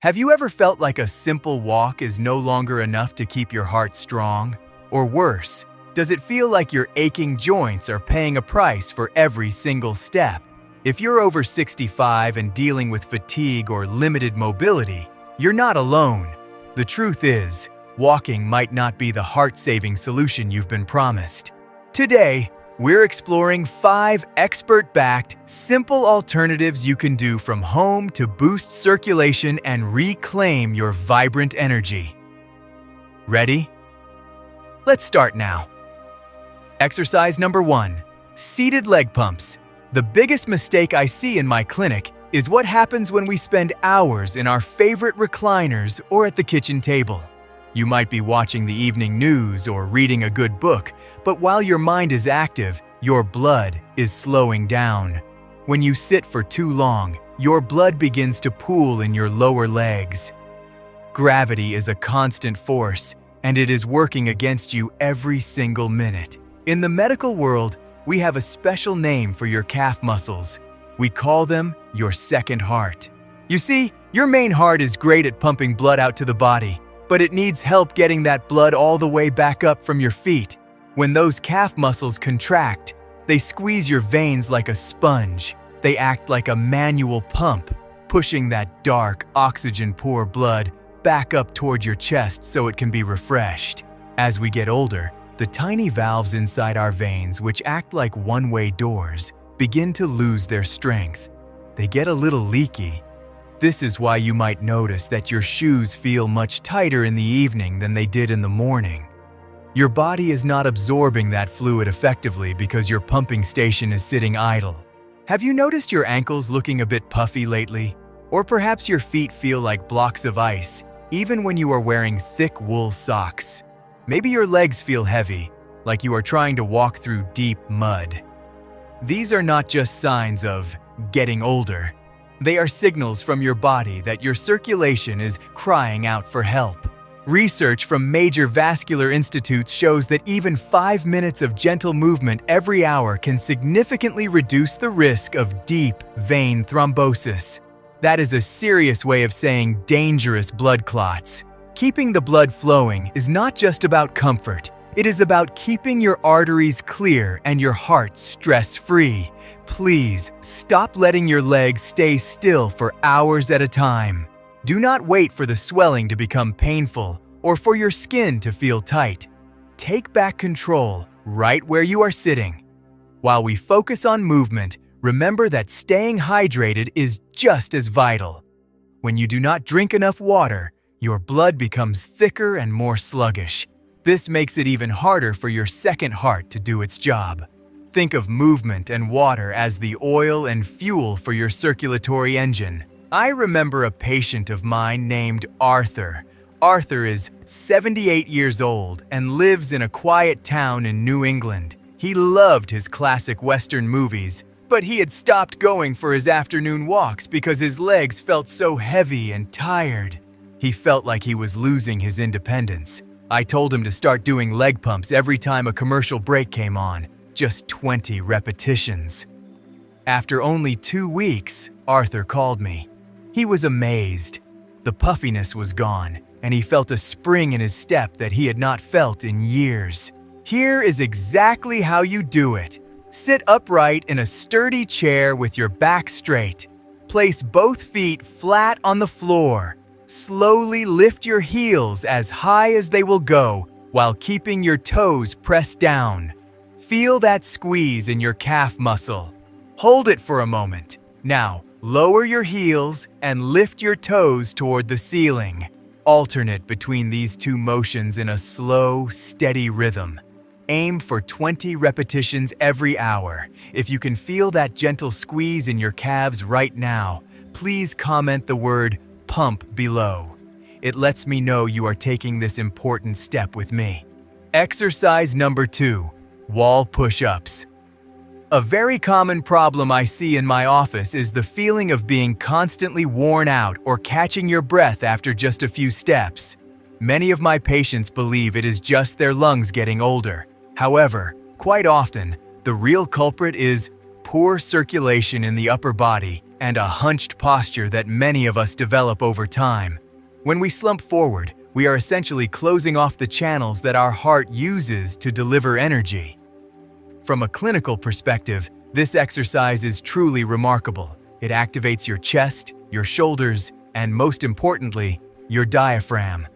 Have you ever felt like a simple walk is no longer enough to keep your heart strong? Or worse, does it feel like your aching joints are paying a price for every single step? If you're over 65 and dealing with fatigue or limited mobility, you're not alone. The truth is, walking might not be the heart-saving solution you've been promised. Today, we're exploring 5 expert-backed, simple alternatives you can do from home to boost circulation and reclaim your vibrant energy. Ready? Let's start now. Exercise number 1, seated leg pumps. The biggest mistake I see in my clinic is what happens when we spend hours in our favorite recliners or at the kitchen table. You might be watching the evening news or reading a good book, but while your mind is active, your blood is slowing down. When you sit for too long, your blood begins to pool in your lower legs. Gravity is a constant force, and it is working against you every single minute. In the medical world, we have a special name for your calf muscles. We call them your second heart. You see, your main heart is great at pumping blood out to the body, but it needs help getting that blood all the way back up from your feet. When those calf muscles contract, they squeeze your veins like a sponge. They act like a manual pump, pushing that dark, oxygen-poor blood back up toward your chest so it can be refreshed. As we get older, the tiny valves inside our veins, which act like one-way doors, begin to lose their strength. They get a little leaky. This is why you might notice that your shoes feel much tighter in the evening than they did in the morning. Your body is not absorbing that fluid effectively because your pumping station is sitting idle. Have you noticed your ankles looking a bit puffy lately? Or perhaps your feet feel like blocks of ice, even when you are wearing thick wool socks. Maybe your legs feel heavy, like you are trying to walk through deep mud. These are not just signs of getting older. They are signals from your body that your circulation is crying out for help. Research from major vascular institutes shows that even 5 minutes of gentle movement every hour can significantly reduce the risk of deep vein thrombosis. That is a serious way of saying dangerous blood clots. Keeping the blood flowing is not just about comfort. It is about keeping your arteries clear and your heart stress-free. Please stop letting your legs stay still for hours at a time. Do not wait for the swelling to become painful or for your skin to feel tight. Take back control right where you are sitting. While we focus on movement, remember that staying hydrated is just as vital. When you do not drink enough water, your blood becomes thicker and more sluggish. This makes it even harder for your second heart to do its job. Think of movement and water as the oil and fuel for your circulatory engine. I remember a patient of mine named Arthur. Arthur is 78 years old and lives in a quiet town in New England. He loved his classic Western movies, but he had stopped going for his afternoon walks because his legs felt so heavy and tired. He felt like he was losing his independence. I told him to start doing leg pumps every time a commercial break came on, just 20 repetitions. After only 2 weeks, Arthur called me. He was amazed. The puffiness was gone, and he felt a spring in his step that he had not felt in years. Here is exactly how you do it. Sit upright in a sturdy chair with your back straight. Place both feet flat on the floor. Slowly lift your heels as high as they will go while keeping your toes pressed down. Feel that squeeze in your calf muscle. Hold it for a moment. Now, lower your heels and lift your toes toward the ceiling. Alternate between these two motions in a slow, steady rhythm. Aim for 20 repetitions every hour. If you can feel that gentle squeeze in your calves right now, please comment the word pump below. It lets me know you are taking this important step with me. Exercise number 2, wall push-ups. A very common problem I see in my office is the feeling of being constantly worn out or catching your breath after just a few steps. Many of my patients believe it is just their lungs getting older. However, quite often, the real culprit is poor circulation in the upper body and a hunched posture that many of us develop over time. When we slump forward, we are essentially closing off the channels that our heart uses to deliver energy. From a clinical perspective, this exercise is truly remarkable. It activates your chest, your shoulders, and most importantly, your diaphragm.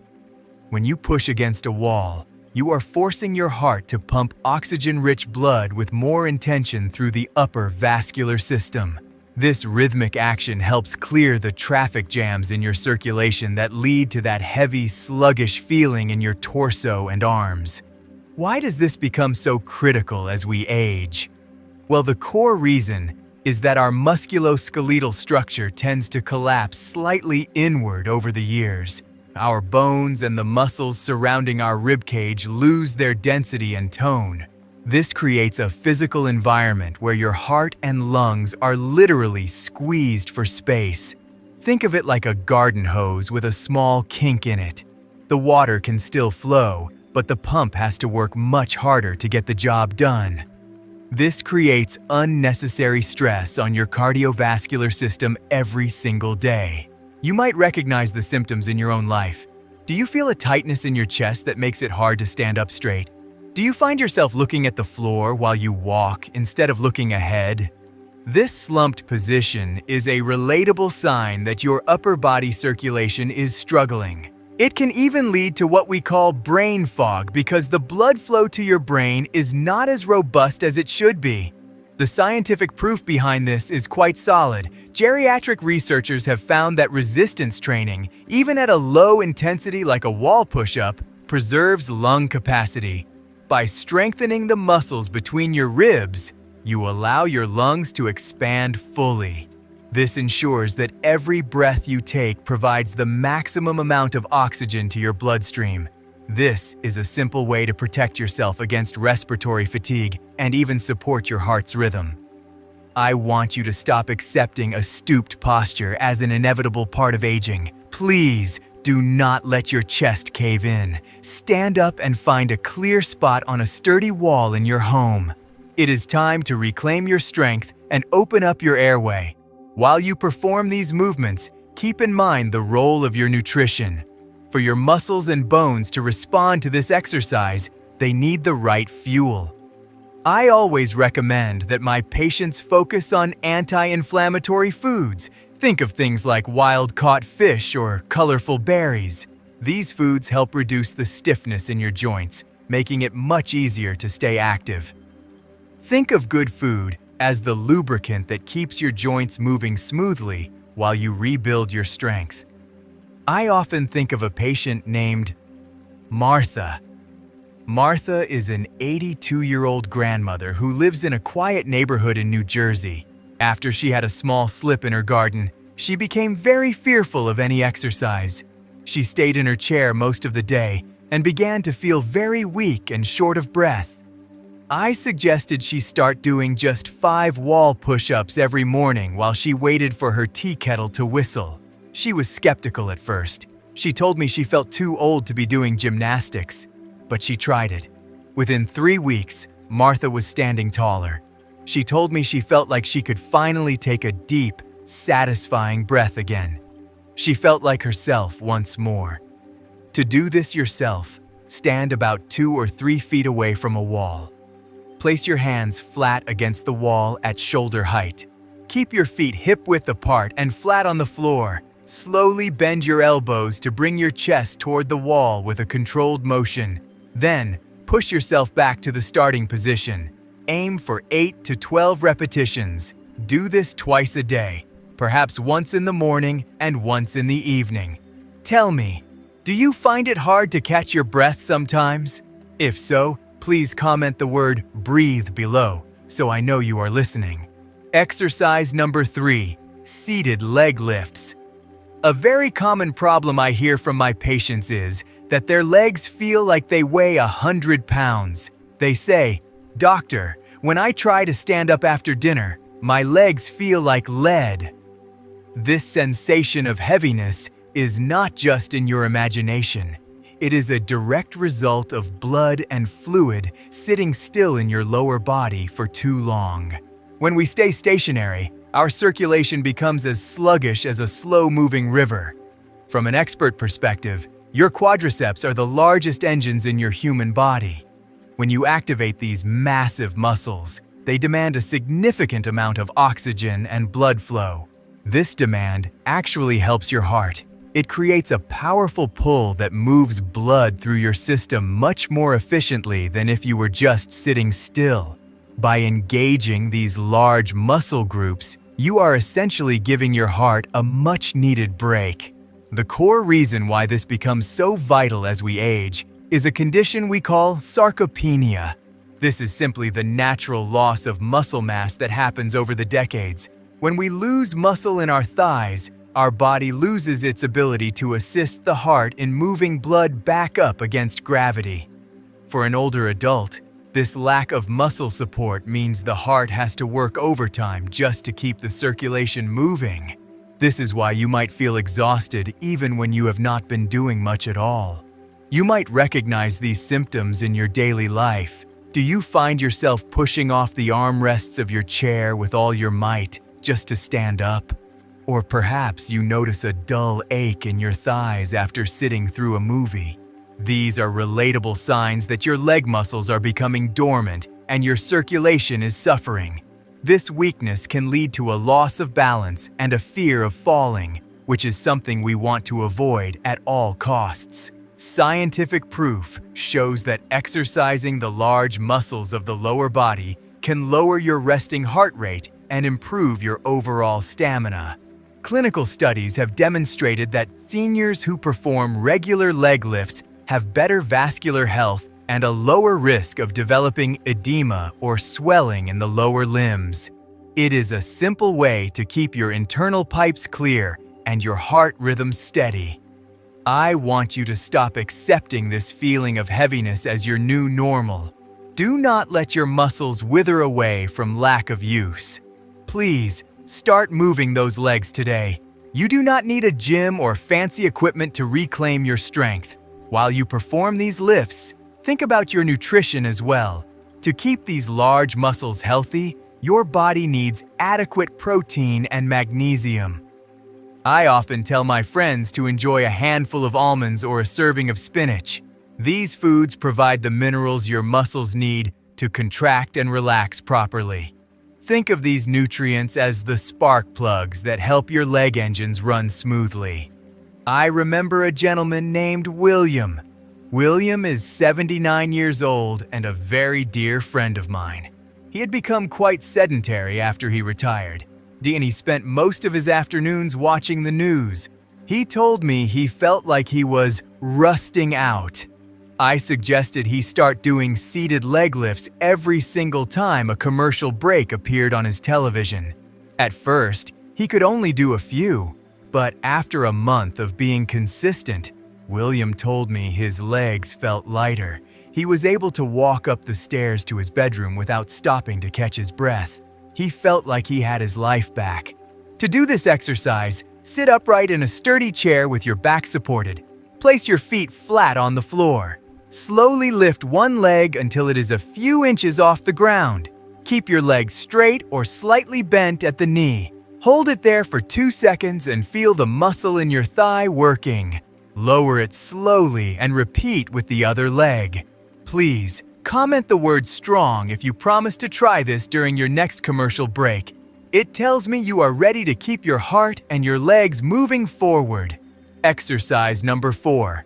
When you push against a wall, you are forcing your heart to pump oxygen-rich blood with more intention through the upper vascular system. This rhythmic action helps clear the traffic jams in your circulation that lead to that heavy, sluggish feeling in your torso and arms. Why does this become so critical as we age? Well, the core reason is that our musculoskeletal structure tends to collapse slightly inward over the years. Our bones and the muscles surrounding our ribcage lose their density and tone. This creates a physical environment where your heart and lungs are literally squeezed for space. Think of it like a garden hose with a small kink in it. The water can still flow, but the pump has to work much harder to get the job done. This creates unnecessary stress on your cardiovascular system every single day. You might recognize the symptoms in your own life. Do you feel a tightness in your chest that makes it hard to stand up straight? Do you find yourself looking at the floor while you walk instead of looking ahead? This slumped position is a relatable sign that your upper body circulation is struggling. It can even lead to what we call brain fog because the blood flow to your brain is not as robust as it should be. The scientific proof behind this is quite solid. Geriatric researchers have found that resistance training, even at a low intensity like a wall push-up, preserves lung capacity. By strengthening the muscles between your ribs, you allow your lungs to expand fully. This ensures that every breath you take provides the maximum amount of oxygen to your bloodstream. This is a simple way to protect yourself against respiratory fatigue and even support your heart's rhythm. I want you to stop accepting a stooped posture as an inevitable part of aging. Please do not let your chest cave in. Stand up and find a clear spot on a sturdy wall in your home. It is time to reclaim your strength and open up your airway. While you perform these movements, keep in mind the role of your nutrition. For your muscles and bones to respond to this exercise, they need the right fuel. I always recommend that my patients focus on anti-inflammatory foods. Think of things like wild-caught fish or colorful berries. These foods help reduce the stiffness in your joints, making it much easier to stay active. Think of good food as the lubricant that keeps your joints moving smoothly while you rebuild your strength. I often think of a patient named Martha. Martha is an 82-year-old grandmother who lives in a quiet neighborhood in New Jersey. After she had a small slip in her garden, she became very fearful of any exercise. She stayed in her chair most of the day and began to feel very weak and short of breath. I suggested she start doing just 5 wall push-ups every morning while she waited for her tea kettle to whistle. She was skeptical at first. She told me she felt too old to be doing gymnastics, but she tried it. Within 3 weeks, Martha was standing taller. She told me she felt like she could finally take a deep, satisfying breath again. She felt like herself once more. To do this yourself, stand about 2 or 3 feet away from a wall. Place your hands flat against the wall at shoulder height. Keep your feet hip-width apart and flat on the floor. Slowly bend your elbows to bring your chest toward the wall with a controlled motion. Then, push yourself back to the starting position. Aim for 8 to 12 repetitions. Do this twice a day, perhaps once in the morning and once in the evening. Tell me, do you find it hard to catch your breath sometimes? If so, please comment the word "breathe" below so I know you are listening. Exercise number 3, seated leg lifts. A very common problem I hear from my patients is that their legs feel like they weigh 100 pounds. They say, "Doctor, when I try to stand up after dinner, my legs feel like lead." This sensation of heaviness is not just in your imagination. It is a direct result of blood and fluid sitting still in your lower body for too long. When we stay stationary, our circulation becomes as sluggish as a slow-moving river. From an expert perspective, your quadriceps are the largest engines in your human body. When you activate these massive muscles, they demand a significant amount of oxygen and blood flow. This demand actually helps your heart. It creates a powerful pull that moves blood through your system much more efficiently than if you were just sitting still. By engaging these large muscle groups, you are essentially giving your heart a much-needed break. The core reason why this becomes so vital as we age is a condition we call sarcopenia. This is simply the natural loss of muscle mass that happens over the decades. When we lose muscle in our thighs, our body loses its ability to assist the heart in moving blood back up against gravity. For an older adult, this lack of muscle support means the heart has to work overtime just to keep the circulation moving. This is why you might feel exhausted even when you have not been doing much at all. You might recognize these symptoms in your daily life. Do you find yourself pushing off the armrests of your chair with all your might just to stand up? Or perhaps you notice a dull ache in your thighs after sitting through a movie. These are relatable signs that your leg muscles are becoming dormant and your circulation is suffering. This weakness can lead to a loss of balance and a fear of falling, which is something we want to avoid at all costs. Scientific proof shows that exercising the large muscles of the lower body can lower your resting heart rate and improve your overall stamina. Clinical studies have demonstrated that seniors who perform regular leg lifts have better vascular health and a lower risk of developing edema or swelling in the lower limbs. It is a simple way to keep your internal pipes clear and your heart rhythm steady. I want you to stop accepting this feeling of heaviness as your new normal. Do not let your muscles wither away from lack of use. Please, start moving those legs today. You do not need a gym or fancy equipment to reclaim your strength. While you perform these lifts, think about your nutrition as well. To keep these large muscles healthy, your body needs adequate protein and magnesium. I often tell my friends to enjoy a handful of almonds or a serving of spinach. These foods provide the minerals your muscles need to contract and relax properly. Think of these nutrients as the spark plugs that help your leg engines run smoothly. I remember a gentleman named William. William is 79 years old and a very dear friend of mine. He had become quite sedentary after he retired, and he spent most of his afternoons watching the news. He told me he felt like he was rusting out. I suggested he start doing seated leg lifts every single time a commercial break appeared on his television. At first, he could only do a few, but after a month of being consistent, William told me his legs felt lighter. He was able to walk up the stairs to his bedroom without stopping to catch his breath. He felt like he had his life back. To do this exercise, sit upright in a sturdy chair with your back supported. Place your feet flat on the floor. Slowly lift one leg until it is a few inches off the ground. Keep your leg straight or slightly bent at the knee. Hold it there for 2 seconds and feel the muscle in your thigh working. Lower it slowly and repeat with the other leg. Please, comment the word strong if you promise to try this during your next commercial break. It tells me you are ready to keep your heart and your legs moving forward. Exercise number 4.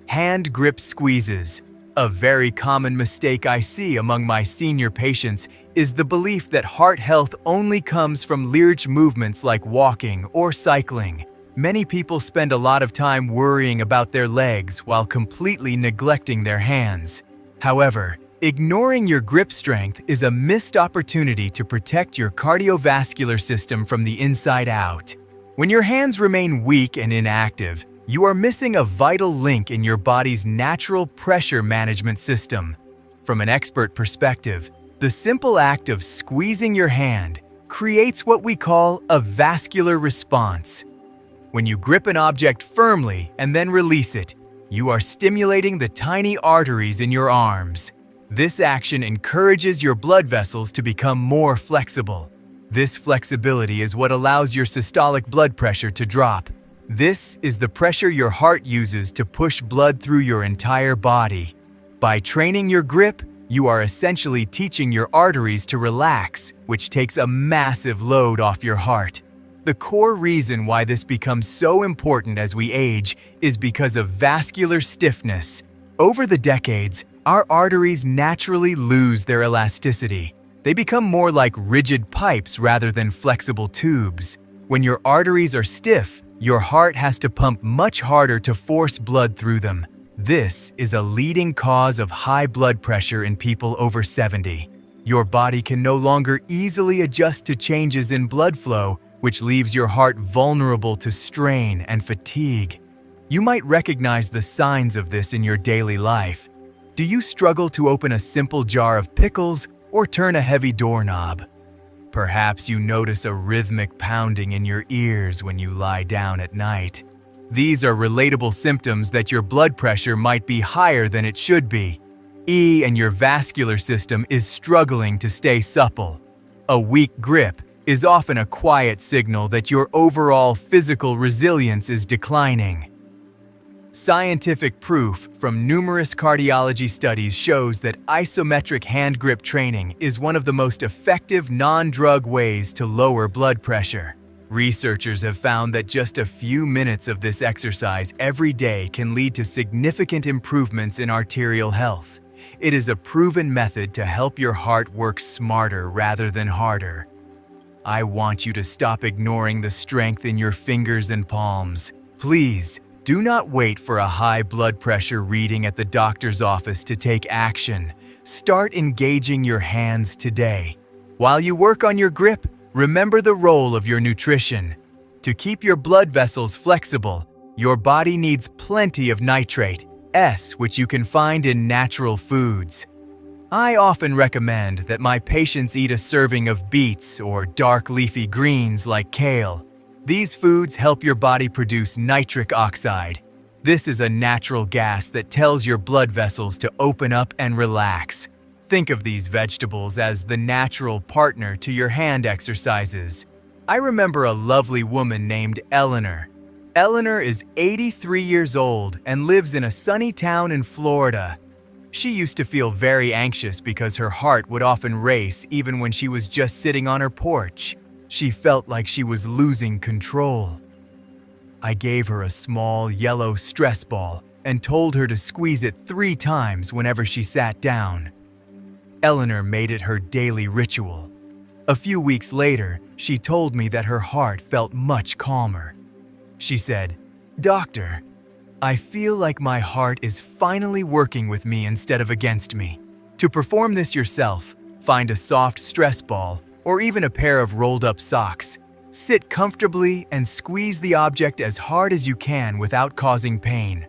Hand grip squeezes. A very common mistake I see among my senior patients is the belief that heart health only comes from large movements like walking or cycling. Many people spend a lot of time worrying about their legs while completely neglecting their hands. However, ignoring your grip strength is a missed opportunity to protect your cardiovascular system from the inside out. When your hands remain weak and inactive, you are missing a vital link in your body's natural pressure management system. From an expert perspective, the simple act of squeezing your hand creates what we call a vascular response. When you grip an object firmly and then release it, you are stimulating the tiny arteries in your arms. This action encourages your blood vessels to become more flexible. This flexibility is what allows your systolic blood pressure to drop. This is the pressure your heart uses to push blood through your entire body. By training your grip, you are essentially teaching your arteries to relax, which takes a massive load off your heart. The core reason why this becomes so important as we age is because of vascular stiffness. Over the decades, our arteries naturally lose their elasticity. They become more like rigid pipes rather than flexible tubes. When your arteries are stiff, your heart has to pump much harder to force blood through them. This is a leading cause of high blood pressure in people over 70. Your body can no longer easily adjust to changes in blood flow, which leaves your heart vulnerable to strain and fatigue. You might recognize the signs of this in your daily life. Do you struggle to open a simple jar of pickles or turn a heavy doorknob? Perhaps you notice a rhythmic pounding in your ears when you lie down at night. These are relatable symptoms that your blood pressure might be higher than it should be. And your vascular system is struggling to stay supple. A weak grip is often a quiet signal that your overall physical resilience is declining. Scientific proof from numerous cardiology studies shows that isometric hand grip training is one of the most effective non-drug ways to lower blood pressure. Researchers have found that just a few minutes of this exercise every day can lead to significant improvements in arterial health. It is a proven method to help your heart work smarter rather than harder. I want you to stop ignoring the strength in your fingers and palms. Please, do not wait for a high blood pressure reading at the doctor's office to take action. Start engaging your hands today. While you work on your grip, remember the role of your nutrition. To keep your blood vessels flexible, your body needs plenty of nitrate, which you can find in natural foods. I often recommend that my patients eat a serving of beets or dark leafy greens like kale. These foods help your body produce nitric oxide. This is a natural gas that tells your blood vessels to open up and relax. Think of these vegetables as the natural partner to your hand exercises. I remember a lovely woman named Eleanor. Eleanor is 83 years old and lives in a sunny town in Florida. She used to feel very anxious because her heart would often race even when she was just sitting on her porch. She felt like she was losing control. I gave her a small yellow stress ball and told her to squeeze it 3 times whenever she sat down. Eleanor made it her daily ritual. A few weeks later, she told me that her heart felt much calmer. She said, "Doctor, I feel like my heart is finally working with me instead of against me." To perform this yourself, find a soft stress ball or even a pair of rolled-up socks. Sit comfortably and squeeze the object as hard as you can without causing pain.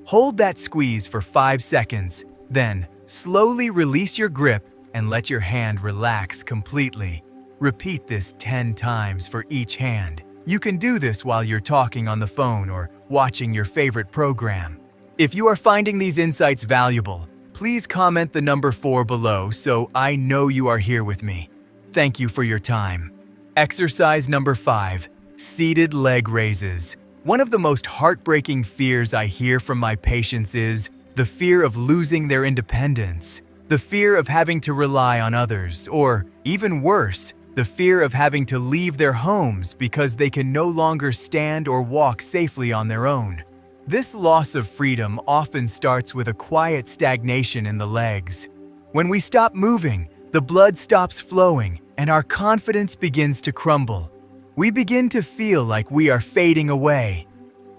Hold that squeeze for 5 seconds, then slowly release your grip and let your hand relax completely. Repeat this 10 times for each hand. You can do this while you're talking on the phone or watching your favorite program. If you are finding these insights valuable, please comment the number 4 below so I know you are here with me. Thank you for your time. Exercise number 5, seated leg raises. One of the most heartbreaking fears I hear from my patients is the fear of losing their independence, the fear of having to rely on others, or even worse, the fear of having to leave their homes because they can no longer stand or walk safely on their own. This loss of freedom often starts with a quiet stagnation in the legs. When we stop moving, the blood stops flowing and our confidence begins to crumble. We begin to feel like we are fading away.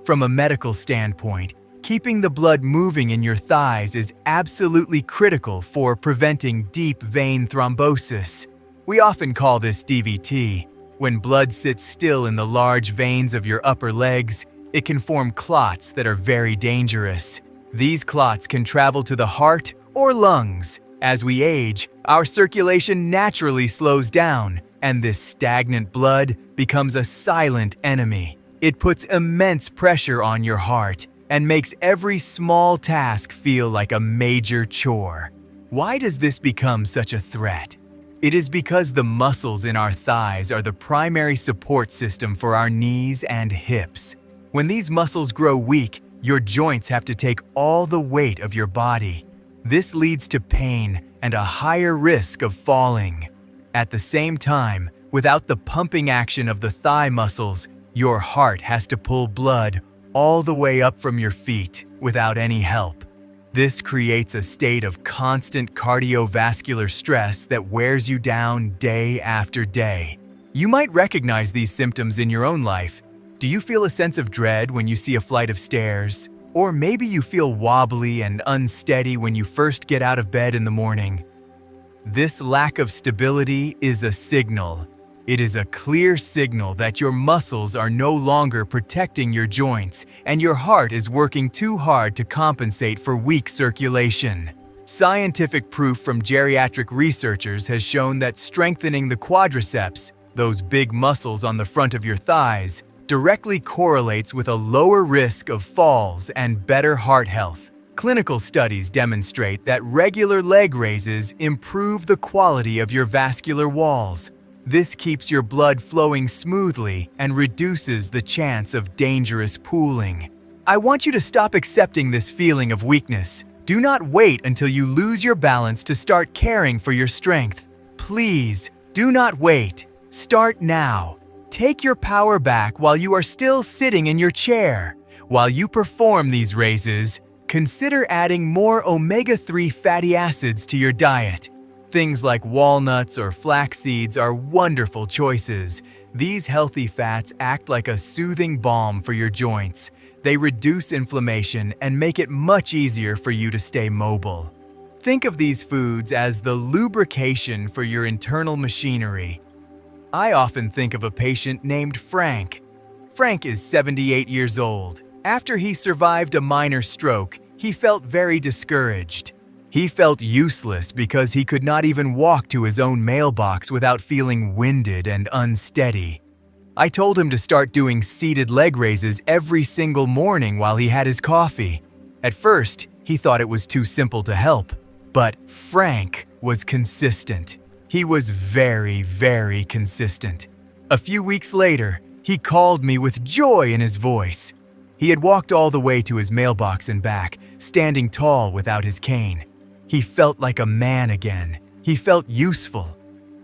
From a medical standpoint, keeping the blood moving in your thighs is absolutely critical for preventing deep vein thrombosis. We often call this DVT. When blood sits still in the large veins of your upper legs, it can form clots that are very dangerous. These clots can travel to the heart or lungs. As we age, our circulation naturally slows down, and this stagnant blood becomes a silent enemy. It puts immense pressure on your heart and makes every small task feel like a major chore. Why does this become such a threat? It is because the muscles in our thighs are the primary support system for our knees and hips. When these muscles grow weak, your joints have to take all the weight of your body. This leads to pain and a higher risk of falling. At the same time, without the pumping action of the thigh muscles, your heart has to pull blood all the way up from your feet without any help. This creates a state of constant cardiovascular stress that wears you down day after day. You might recognize these symptoms in your own life. Do you feel a sense of dread when you see a flight of stairs? Or maybe you feel wobbly and unsteady when you first get out of bed in the morning. This lack of stability is a signal. It is a clear signal that your muscles are no longer protecting your joints and your heart is working too hard to compensate for weak circulation. Scientific proof from geriatric researchers has shown that strengthening the quadriceps, those big muscles on the front of your thighs, directly correlates with a lower risk of falls and better heart health. Clinical studies demonstrate that regular leg raises improve the quality of your vascular walls. This keeps your blood flowing smoothly and reduces the chance of dangerous pooling. I want you to stop accepting this feeling of weakness. Do not wait until you lose your balance to start caring for your strength. Please, do not wait. Start now. Take your power back while you are still sitting in your chair. While you perform these raises, consider adding more omega-3 fatty acids to your diet. Things like walnuts or flax seeds are wonderful choices. These healthy fats act like a soothing balm for your joints. They reduce inflammation and make it much easier for you to stay mobile. Think of these foods as the lubrication for your internal machinery. I often think of a patient named Frank. Frank is 78 years old. After he survived a minor stroke, he felt very discouraged. He felt useless because he could not even walk to his own mailbox without feeling winded and unsteady. I told him to start doing seated leg raises every single morning while he had his coffee. At first, he thought it was too simple to help, but Frank was consistent. He was very, very consistent. A few weeks later, he called me with joy in his voice. He had walked all the way to his mailbox and back, standing tall without his cane. He felt like a man again. He felt useful.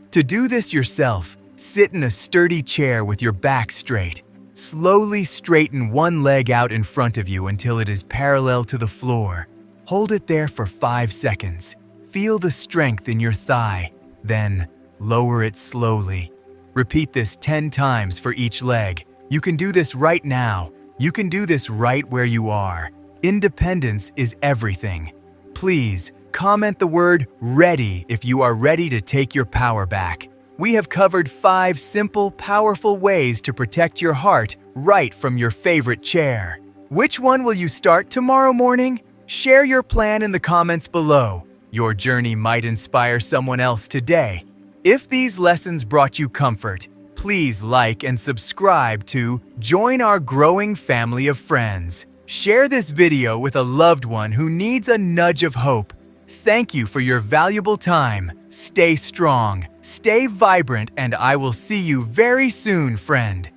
To do this yourself, sit in a sturdy chair with your back straight. Slowly straighten one leg out in front of you until it is parallel to the floor. Hold it there for 5 seconds. Feel the strength in your thigh. Then, lower it slowly. Repeat this 10 times for each leg. You can do this right now. You can do this right where you are. Independence is everything. Please, comment the word READY if you are ready to take your power back. We have covered 5 simple, powerful ways to protect your heart right from your favorite chair. Which one will you start tomorrow morning? Share your plan in the comments below. Your journey might inspire someone else today. If these lessons brought you comfort, please like and subscribe to join our growing family of friends. Share this video with a loved one who needs a nudge of hope. Thank you for your valuable time. Stay strong, stay vibrant, and I will see you very soon, friend.